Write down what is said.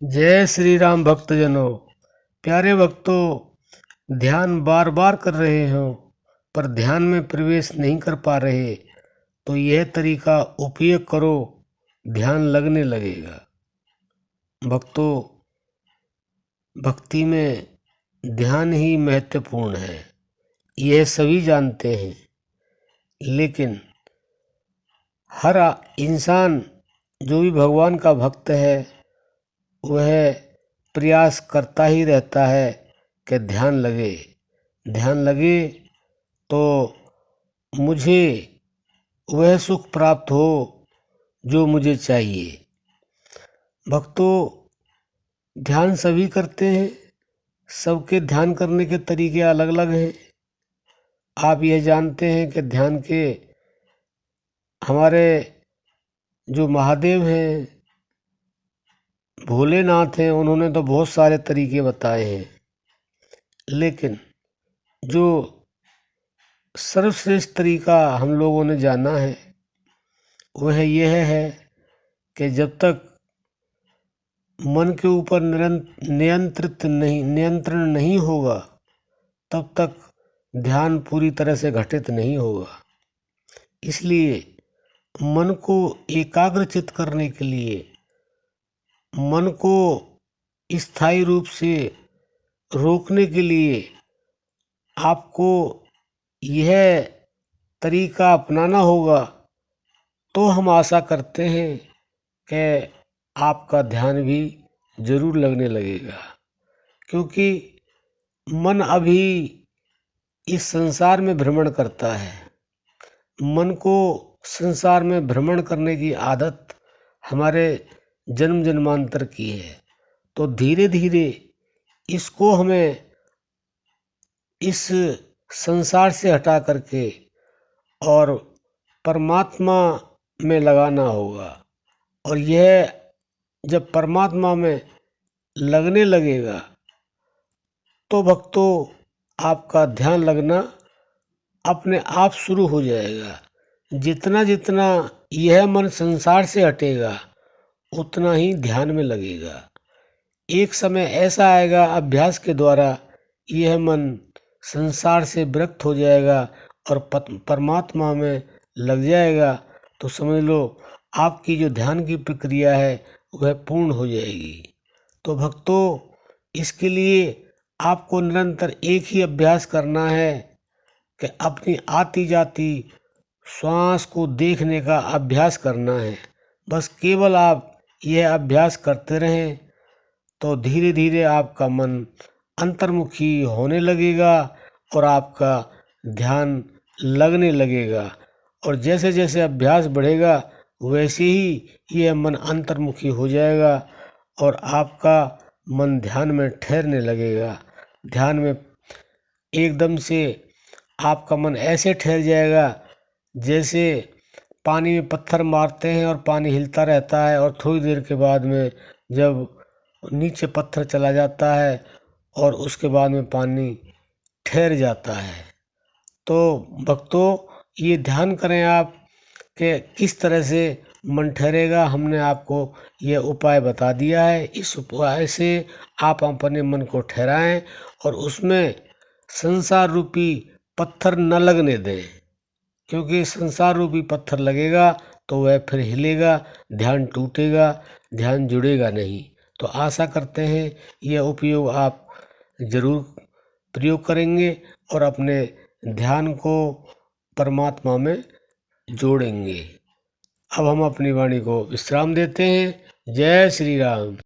जय श्री राम भक्तजनों। प्यारे भक्तों, ध्यान बार बार कर रहे हो पर ध्यान में प्रवेश नहीं कर पा रहे तो यह तरीका उपयोग करो, ध्यान लगने लगेगा। भक्तों, भक्ति में ध्यान ही महत्वपूर्ण है, यह सभी जानते हैं। लेकिन हर इंसान जो भी भगवान का भक्त है वह प्रयास करता ही रहता है कि ध्यान लगे तो मुझे वह सुख प्राप्त हो जो मुझे चाहिए। भक्तों, ध्यान सभी करते हैं, सबके ध्यान करने के तरीके अलग अलग हैं। आप यह जानते हैं कि ध्यान के हमारे जो महादेव हैं, भोलेनाथ हैं, उन्होंने तो बहुत सारे तरीके बताए हैं। लेकिन जो सर्वश्रेष्ठ तरीका हम लोगों ने जाना है वह यह है कि जब तक मन के ऊपर नियंत्रण नहीं होगा तब तक ध्यान पूरी तरह से घटित नहीं होगा। इसलिए मन को एकाग्रचित करने के लिए, मन को स्थायी रूप से रोकने के लिए आपको यह तरीका अपनाना होगा। तो हम आशा करते हैं कि आपका ध्यान भी जरूर लगने लगेगा, क्योंकि मन अभी इस संसार में भ्रमण करता है। मन को संसार में भ्रमण करने की आदत हमारे जन्म जन्मांतर की है। तो धीरे धीरे इसको हमें इस संसार से हटा करके और परमात्मा में लगाना होगा। और यह जब परमात्मा में लगने लगेगा तो भक्तों आपका ध्यान लगना अपने आप शुरू हो जाएगा। जितना जितना यह मन संसार से हटेगा उतना ही ध्यान में लगेगा। एक समय ऐसा आएगा अभ्यास के द्वारा यह मन संसार से विरक्त हो जाएगा और परमात्मा में लग जाएगा। तो समझ लो आपकी जो ध्यान की प्रक्रिया है वह पूर्ण हो जाएगी। तो भक्तों, इसके लिए आपको निरंतर एक ही अभ्यास करना है कि अपनी आती जाती श्वास को देखने का अभ्यास करना है। बस केवल आप यह अभ्यास करते रहें तो धीरे धीरे आपका मन अंतर्मुखी होने लगेगा और आपका ध्यान लगने लगेगा। और जैसे जैसे अभ्यास बढ़ेगा वैसे ही यह मन अंतर्मुखी हो जाएगा और आपका मन ध्यान में ठहरने लगेगा। ध्यान में एकदम से आपका मन ऐसे ठहर जाएगा जैसे पानी में पत्थर मारते हैं और पानी हिलता रहता है और थोड़ी देर के बाद में जब नीचे पत्थर चला जाता है और उसके बाद में पानी ठहर जाता है। तो भक्तों, ये ध्यान करें आप कि किस तरह से मन ठहरेगा। हमने आपको यह उपाय बता दिया है। इस उपाय से आप अपने मन को ठहराएं और उसमें संसार रूपी पत्थर न लगने दें, क्योंकि संसार रूपी पत्थर लगेगा तो वह फिर हिलेगा, ध्यान टूटेगा, ध्यान जुड़ेगा नहीं। तो आशा करते हैं यह उपयोग आप जरूर प्रयोग करेंगे और अपने ध्यान को परमात्मा में जोड़ेंगे। अब हम अपनी वाणी को विश्राम देते हैं। जय श्री राम।